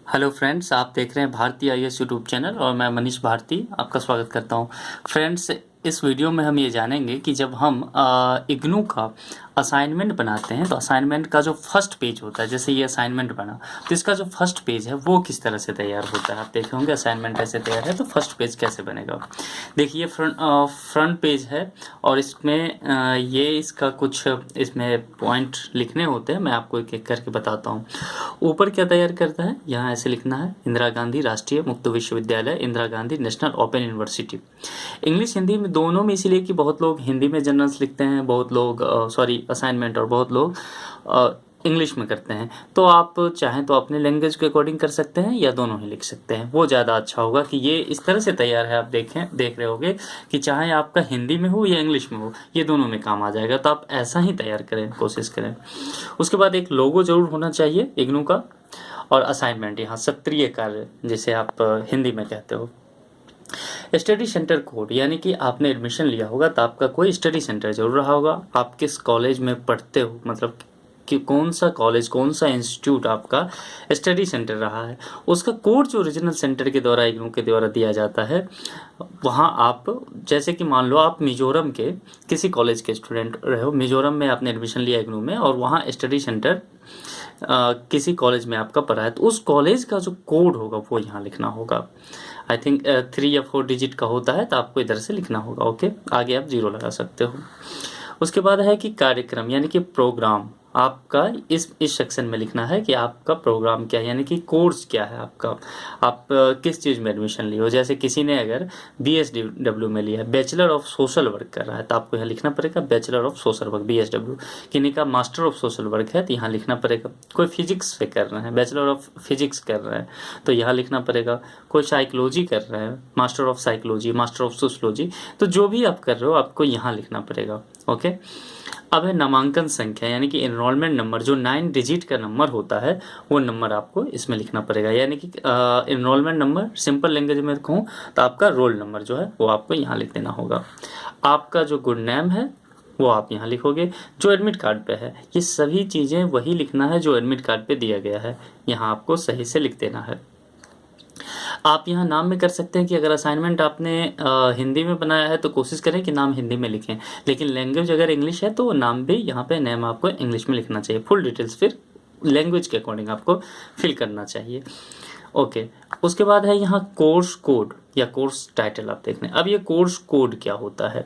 Hello friends, आप देख रहे हैं भारती आईएएस यूट्यूब चैनल और मैं मनीष भारती आपका स्वागत करता हूं। फ्रेंड्स, इस वीडियो में हम ये जानेंगे कि जब हम इग्नू का असाइनमेंट बनाते हैं तो असाइनमेंट का जो फर्स्ट पेज होता है, जैसे ये असाइनमेंट बना तो इसका जो फर्स्ट पेज है वो किस तरह से तैयार होता है। आप देखे होंगे असाइनमेंट ऐसे तैयार है तो फर्स्ट पेज कैसे बनेगा। देखिए फ्रंट पेज है और इसमें ये इसका कुछ इसमें पॉइंट लिखने होते हैं। मैं आपको एक एक करके बताता हूँ। ऊपर क्या तैयार करता है, यहाँ ऐसे लिखना है, इंदिरा गांधी राष्ट्रीय मुक्त विश्वविद्यालय, Indira Gandhi national open university. English Hindi में दोनों में, इसीलिए कि बहुत लोग हिंदी में जर्नल्स लिखते हैं, बहुत लोग असाइनमेंट, और बहुत लोग इंग्लिश में करते हैं। तो आप चाहें तो अपने लैंग्वेज के अकॉर्डिंग कर सकते हैं या दोनों ही लिख सकते हैं, वो ज़्यादा अच्छा होगा। कि ये इस तरह से तैयार है, आप देख रहे होंगे कि चाहे आपका हिंदी में हो या इंग्लिश में हो, ये दोनों में काम आ जाएगा। तो आप ऐसा ही तैयार करें, कोशिश करें। उसके बाद एक लोगो जरूर होना चाहिए इग्नू का, और असाइनमेंट यहाँ सत्रीय कार्य जिसे आप हिंदी में कहते हो। स्टडी सेंटर कोड, यानी कि आपने एडमिशन लिया होगा तो आपका कोई स्टडी सेंटर जरूर रहा होगा। आप किस कॉलेज में पढ़ते हो, मतलब कि कौन सा कॉलेज, कौन सा इंस्टीट्यूट आपका स्टडी सेंटर रहा है, उसका कोड जो ओरिजिनल सेंटर के द्वारा, इग्नू के द्वारा दिया जाता है। वहाँ आप, जैसे कि मान लो आप मिजोरम के किसी कॉलेज के स्टूडेंट रहे हो, मिजोरम में आपने एडमिशन लिया इग्नू में, और वहाँ स्टडी सेंटर किसी कॉलेज में आपका पढ़ा है, तो उस कॉलेज का जो कोड होगा वो यहाँ लिखना होगा। आई थिंक 3 या 4 डिजिट का होता है, तो आपको इधर से लिखना होगा। ओके, आगे आप 0 लगा सकते हो। उसके बाद है कि कार्यक्रम, यानी कि प्रोग्राम आपका इस सेक्शन में लिखना है कि आपका प्रोग्राम क्या है, यानी कि कोर्स क्या है आपका, आप किस चीज़ में एडमिशन लिए हो। जैसे किसी ने अगर BSW में लिया है, बैचलर ऑफ सोशल वर्क कर रहा है, तो आपको यहाँ लिखना पड़ेगा bachelor of social work BSW। किन्हीं का मास्टर ऑफ सोशल वर्क है तो यहाँ लिखना पड़ेगा। कोई फिजिक्स से कर रहे हैं, बैचलर ऑफ फिजिक्स कर रहे हैं, तो यहाँ लिखना पड़ेगा। कोई साइकोलॉजी कर रहे हैं, master of psychology, master of sociology, तो जो भी आप कर रहे हो आपको यहाँ लिखना पड़ेगा। ओके, अब है नामांकन संख्या, यानी कि एनरोलमेंट नंबर, जो 9 डिजिट का नंबर होता है वो नंबर आपको इसमें लिखना पड़ेगा। यानी कि एनरोलमेंट नंबर, सिंपल लैंग्वेज में कहूँ तो आपका रोल नंबर जो है वो आपको यहाँ लिख देना होगा। आपका जो गुड नेम है वो आप यहाँ लिखोगे, जो एडमिट कार्ड पे है। ये सभी चीज़ें वही लिखना है जो एडमिट कार्ड पे दिया गया है, यहाँ आपको सही से लिख देना है। आप यहाँ नाम में कर सकते हैं कि अगर असाइनमेंट आपने हिंदी में बनाया है तो कोशिश करें कि नाम हिंदी में लिखें, लेकिन लैंग्वेज अगर इंग्लिश है तो नाम भी यहाँ पे नेम आपको इंग्लिश में लिखना चाहिए। फुल डिटेल्स फिर लैंग्वेज के अकॉर्डिंग आपको फिल करना चाहिए। ओके, उसके बाद है यहाँ कोर्स कोड या कोर्स टाइटल, आप देख लें। अब ये कोर्स कोड क्या होता है,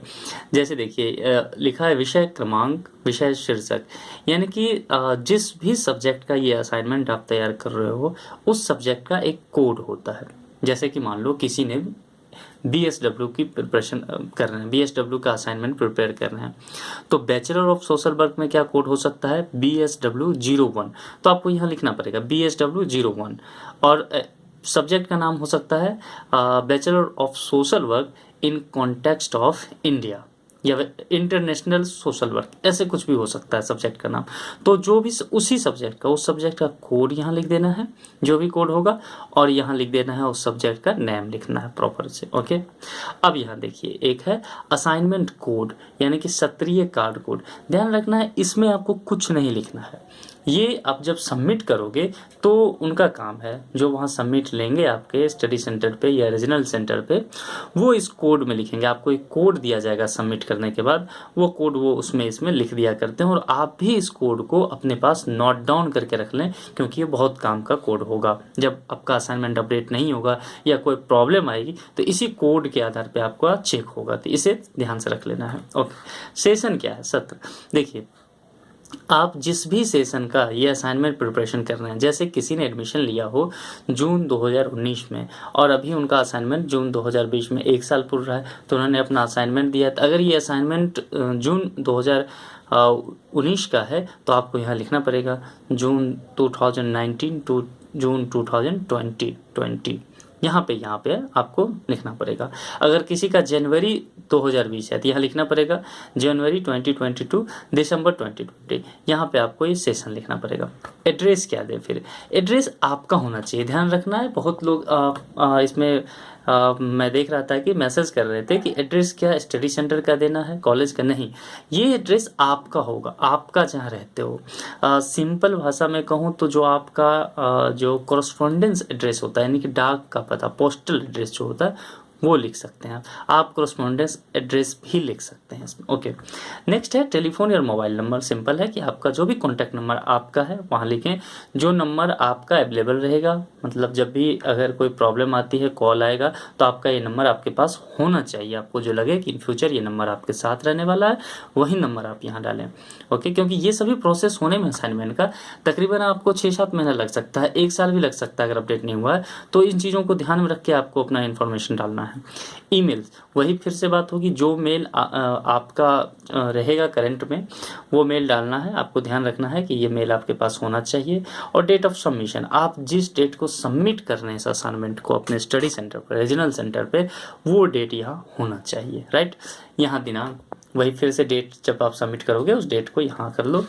जैसे देखिए लिखा है विषय क्रमांक, विषय शीर्षक, यानी कि जिस भी सब्जेक्ट का ये असाइनमेंट आप तैयार कर रहे हो उस सब्जेक्ट का एक कोड होता है। जैसे कि मान लो किसी ने BSW की प्रिपरेशन कर रहे हैं, BSW का असाइनमेंट प्रिपेयर कर रहे हैं, तो बैचलर ऑफ सोशल वर्क में क्या कोड हो सकता है, BSW01। तो आपको यहाँ लिखना पड़ेगा BSW01, और सब्जेक्ट का नाम हो सकता है bachelor of social work in context of India या इंटरनेशनल सोशल वर्क, ऐसे कुछ भी हो सकता है सब्जेक्ट का नाम। तो जो भी उसी सब्जेक्ट का, उस सब्जेक्ट का कोड यहाँ लिख देना है, जो भी कोड होगा, और यहाँ लिख देना है उस सब्जेक्ट का नेम लिखना है प्रॉपर से। ओके, अब यहाँ देखिए एक है असाइनमेंट कोड, यानी कि सत्रीय कार्ड कोड। ध्यान रखना है, इसमें आपको कुछ नहीं लिखना है। ये आप जब सबमिट करोगे तो उनका काम है, जो वहाँ सबमिट लेंगे आपके स्टडी सेंटर पे या रीजनल सेंटर पे, वो इस कोड में लिखेंगे। आपको एक कोड दिया जाएगा सबमिट करने के बाद, वो कोड वो इसमें लिख दिया करते हैं, और आप भी इस कोड को अपने पास नोट डाउन करके रख लें, क्योंकि ये बहुत काम का कोड होगा। जब आपका असाइनमेंट अपडेट नहीं होगा या कोई प्रॉब्लम आएगी तो इसी कोड के आधार पर आपका चेक होगा, तो इसे ध्यान से रख लेना है। ओके, सेशन क्या है, सत्र। देखिए आप जिस भी सेशन का ये असाइनमेंट प्रिपरेशन कर रहे हैं, जैसे किसी ने एडमिशन लिया हो जून 2019 में और अभी उनका असाइनमेंट जून 2020 में, 1 साल पूरा रहा है, तो उन्होंने अपना असाइनमेंट दिया। तो अगर ये असाइनमेंट जून 2019 का है तो आपको यहाँ लिखना पड़ेगा जून 2019 टू जून 2020, यहाँ पे आपको लिखना पड़ेगा। अगर किसी का जनवरी 2020 है तो यहाँ लिखना पड़ेगा जनवरी 2022 दिसंबर 2020, यहाँ पे आपको ये सेशन लिखना पड़ेगा। एड्रेस क्या दें, फिर एड्रेस आपका होना चाहिए, ध्यान रखना है। बहुत लोग इसमें मैं देख रहा था कि मैसेज कर रहे थे कि एड्रेस क्या स्टडी सेंटर का देना है, कॉलेज का नहीं, ये एड्रेस आपका होगा, आपका जहाँ रहते हो। सिंपल भाषा में कहूँ तो जो आपका जो कॉरस्पॉन्डेंस एड्रेस होता है, यानी कि डाक का पता, पोस्टल एड्रेस जो होता है वो लिख सकते हैं आप कॉरस्पॉन्डेंस एड्रेस भी लिख सकते हैं इसमें। ओके, नेक्स्ट है टेलीफोन या मोबाइल नंबर। सिंपल है कि आपका जो भी कॉन्टैक्ट नंबर आपका है वहाँ लिखें, जो नंबर आपका अवेलेबल रहेगा, मतलब जब भी अगर कोई प्रॉब्लम आती है, कॉल आएगा, तो आपका ये नंबर आपके पास होना चाहिए। आपको जो लगे कि इन फ्यूचर ये नंबर आपके साथ रहने वाला है, वही नंबर आप यहाँ डालें। ओके, क्योंकि ये सभी प्रोसेस होने में असाइनमेंट का तकरीबन आपको 6-7 महीना लग सकता है, 1 साल भी लग सकता है अगर अपडेट नहीं हुआ है। तो इन चीज़ों को ध्यान में रख के आपको अपना इन्फॉर्मेशन डालना है। ईमेल, वही फिर से बात होगी, जो मेल आपका रहेगा करंट में वो मेल डालना है। आपको ध्यान रखना है कि ये मेल आपके पास होना चाहिए। और डेट ऑफ सबमिशन, आप जिस डेट को सबमिट कर रहे हैं इस असाइनमेंट को अपने स्टडी सेंटर पर, रीजनल सेंटर पे, वो डेट यहाँ होना चाहिए। राइट, यहाँ दिनांक, वही फिर से डेट जब आप सबमिट करोगे उस डेट को यहाँ कर लो।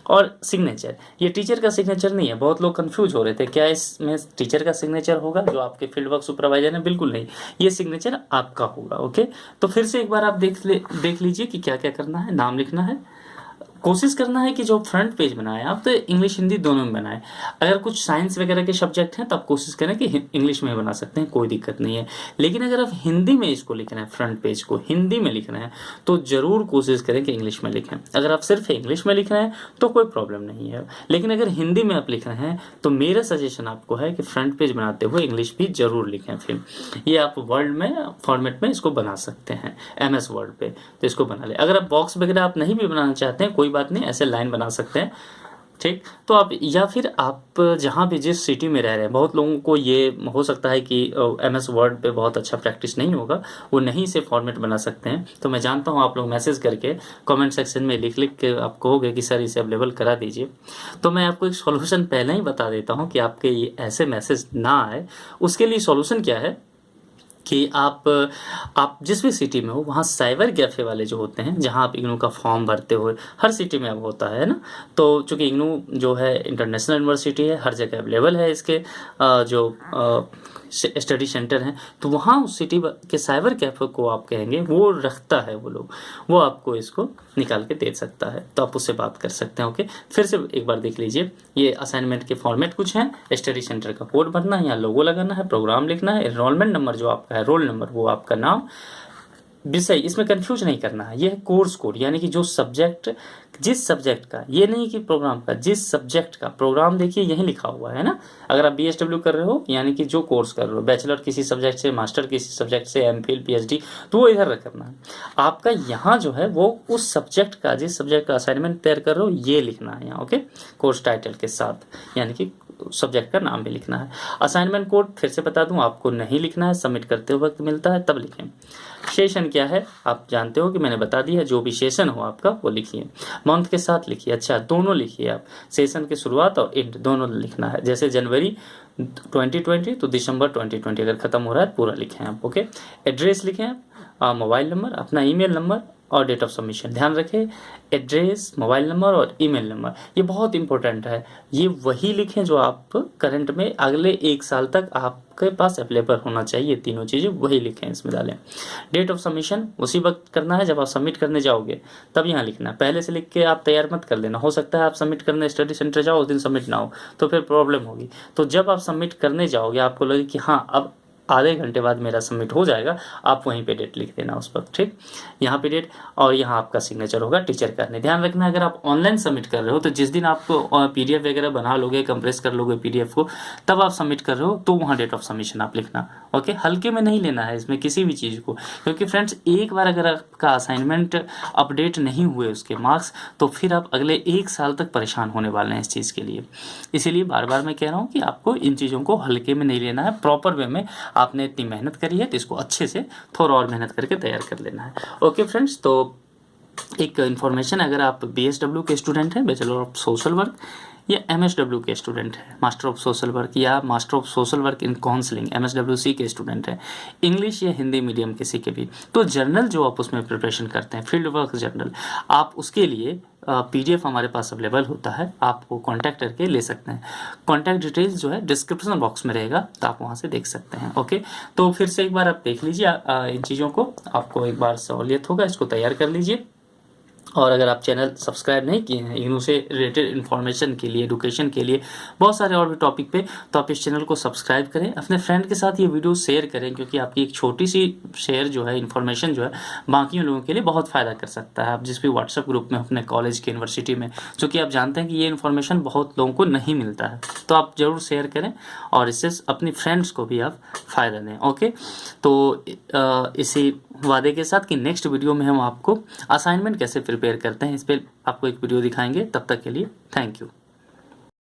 और सिग्नेचर, ये टीचर का सिग्नेचर नहीं है। बहुत लोग कंफ्यूज हो रहे थे क्या इसमें टीचर का सिग्नेचर होगा जो आपके फील्ड वर्क सुपरवाइजर है, बिल्कुल नहीं, ये सिग्नेचर आपका होगा। ओके, तो फिर से एक बार आप देख लीजिए कि क्या क्या करना है। नाम लिखना है, कोशिश करना है कि जो फ्रंट पेज बनाए आप तो इंग्लिश हिंदी दोनों में बनाएं। अगर कुछ साइंस वगैरह के सब्जेक्ट हैं तो आप कोशिश करें कि इंग्लिश में बना सकते हैं, कोई दिक्कत नहीं है। लेकिन अगर आप हिंदी में इसको लिखना है, फ्रंट पेज को हिंदी में लिखना है, तो ज़रूर कोशिश करें कि इंग्लिश में लिखें। अगर आप सिर्फ इंग्लिश में लिख रहे हैं तो कोई प्रॉब्लम नहीं है, लेकिन अगर हिंदी में आप लिख रहे हैं तो मेरा सजेशन आपको है कि फ्रंट पेज बनाते हुए इंग्लिश भी ज़रूर लिखें। फिर ये आप वर्ड में फॉर्मेट में इसको बना सकते हैं, MS वर्ड पे, तो इसको बना ले। अगर आप बॉक्स वगैरह आप नहीं भी बनाना चाहते हैं, कोई बात नहीं, ऐसे लाइन बना सकते हैं। ठीक, तो आप या फिर आप जहाँ भी जिस सिटी में रह रहे हैं, बहुत लोगों को ये हो सकता है कि MS वर्ड पे बहुत अच्छा प्रैक्टिस नहीं होगा, वो नहीं से फॉर्मेट बना सकते हैं। तो मैं जानता हूँ आप लोग मैसेज करके कमेंट सेक्शन में लिख के आप कहोगे कि सर इसे अवेलेबल करा दीजिए। तो मैं आपको एक सॉल्यूशन पहले ही बता देता हूँ कि आपके ये ऐसे मैसेज ना आए। उसके लिए सॉल्यूशन क्या है कि आप जिस भी सिटी में हो वहाँ साइबर कैफ़े वाले जो होते हैं, जहाँ आप इग्नू का फॉर्म भरते हो, हर सिटी में अब होता है ना। तो चूँकि इग्नू जो है इंटरनेशनल यूनिवर्सिटी है, हर जगह अवेलेबल है इसके जो स्टडी सेंटर हैं, तो वहाँ उस सिटी के साइबर कैफ़े को आप कहेंगे, वो रखता है वो लोग, वो आपको इसको निकाल के दे सकता है, तो आप उससे बात कर सकते हैं। ओके, फिर से एक बार देख लीजिए, ये असाइनमेंट के फॉर्मेट कुछ हैं। स्टडी सेंटर का कोड भरना है, यहाँ लोगो लगाना है, प्रोग्राम लिखना है, एनरोलमेंट नंबर जो आपका है, रोल नंबर, वो आपका नाम, विषय, इसमें कंफ्यूज नहीं करना है। ये है कोर्स कोड, यानी कि जो सब्जेक्ट, जिस सब्जेक्ट का, ये नहीं कि प्रोग्राम का, जिस सब्जेक्ट का प्रोग्राम देखिए यहीं लिखा हुआ है ना। अगर आप BSW कर रहे हो, यानी कि जो कोर्स कर रहे हो, बैचलर किसी सब्जेक्ट से, मास्टर किसी सब्जेक्ट से, MPhil PhD, तो वो इधर करना है आपका। यहाँ जो है वो उस सब्जेक्ट का, जिस सब्जेक्ट का असाइनमेंट तैयार कर रहे हो, ये लिखना है यहाँ। ओके, कोर्स टाइटल के साथ, यानी कि सब्जेक्ट का नाम भी लिखना है। असाइनमेंट कोड फिर से बता दूं, आपको नहीं लिखना है, सबमिट करते वक्त मिलता है तब लिखें। सेशन क्या है आप जानते हो कि मैंने बता दिया, जो भी सेशन हो आपका वो लिखिए, मंथ के साथ लिखिए। अच्छा, दोनों लिखिए आप, सेशन की शुरुआत और एंड दोनों लिखना है। जैसे जनवरी 2020 तो दिसंबर 2020 अगर खत्म हो रहा है पूरा लिखें आप। ओके, एड्रेस लिखें आप, मोबाइल नंबर, अपना ईमेल नंबर और डेट ऑफ सबमिशन। ध्यान रखें, एड्रेस, मोबाइल नंबर और ईमेल नंबर, ये बहुत इंपॉर्टेंट है। ये वही लिखें जो आप करंट में अगले 1 साल तक आपके पास अवेलेबल होना चाहिए, तीनों चीज़ें वही लिखें, इसमें डालें। डेट ऑफ सबमिशन उसी वक्त करना है जब आप सबमिट करने जाओगे, तब यहाँ लिखना है। पहले से लिख के आप तैयार मत कर लेना, हो सकता है आप सबमिट करने स्टडी सेंटर जाओ, उस दिन सबमिट ना हो, तो फिर प्रॉब्लम होगी। तो जब आप सबमिट करने जाओगे, आपको लगे कि हाँ अब आधे घंटे बाद मेरा सबमिट हो जाएगा, आप वहीं पे डेट लिख देना उस पर। ठीक, यहाँ पे डेट और यहाँ आपका सिग्नेचर होगा टीचर का। ध्यान रखना, अगर आप ऑनलाइन सबमिट कर रहे हो तो जिस दिन आपको PDF वगैरह बना लोगे, कंप्रेस कर लोगे PDF को, तब आप सबमिट कर रहे हो तो वहाँ डेट ऑफ सबमिशन आप लिखना। ओके, हल्के में नहीं लेना है इसमें किसी भी चीज़ को, क्योंकि फ्रेंड्स एक बार अगर आपका असाइनमेंट अपडेट नहीं हुए उसके मार्क्स, तो फिर आप अगले 1 साल तक परेशान होने वाले हैं इस चीज़ के लिए। इसीलिए बार बार मैं कह रहा हूँ कि आपको इन चीज़ों को हल्के में नहीं लेना है, प्रॉपर वे में आपने इतनी मेहनत करी है तो इसको अच्छे से थोड़ा और मेहनत करके तैयार कर लेना है। ओके फ्रेंड्स, तो एक इन्फॉर्मेशन, अगर आप BSW के स्टूडेंट हैं, बैचलर ऑफ सोशल वर्क, ये MSW के स्टूडेंट है, मास्टर ऑफ सोशल वर्क या master of social work in counselling MSWC के स्टूडेंट है। इंग्लिश या हिंदी मीडियम किसी के भी। तो जर्नल जो आप उसमें प्रिपरेशन करते हैं, फील्ड वर्क जर्नल, आप उसके लिए PDF हमारे पास अवेलेबल होता है, आप वो कॉन्टैक्ट करके ले सकते हैं। कॉन्टैक्ट डिटेल्स जो है डिस्क्रिप्शन बॉक्स में रहेगा, तो आप वहाँ से देख सकते हैं। ओके, तो फिर से एक बार आप देख लीजिए इन चीज़ों को, आपको एक बार सहूलियत होगा, इसको तैयार कर लीजिए। और अगर आप चैनल सब्सक्राइब नहीं किए हैं इग्नू से रिलेटेड इन्फॉर्मेशन के लिए, एडुकेशन के लिए, बहुत सारे और भी टॉपिक पे, तो आप इस चैनल को सब्सक्राइब करें, अपने फ्रेंड के साथ ये वीडियो शेयर करें, क्योंकि आपकी एक छोटी सी शेयर जो है, इन्फॉर्मेशन जो है, बाकी लोगों के लिए बहुत फ़ायदा कर सकता है। आप जिस भी व्हाट्सएप ग्रुप में अपने कॉलेज के, यूनिवर्सिटी में, जो कि आप जानते हैं कि ये इन्फॉर्मेशन बहुत लोगों को नहीं मिलता है, तो आप ज़रूर शेयर करें और इससे अपनी फ्रेंड्स को भी आप फ़ायदा दें। ओके, तो इसी वादे के साथ कि नेक्स्ट वीडियो में हम आपको असाइनमेंट कैसे प्रिपेयर करते हैं इस पर आपको एक वीडियो दिखाएंगे। तब तक के लिए थैंक यू।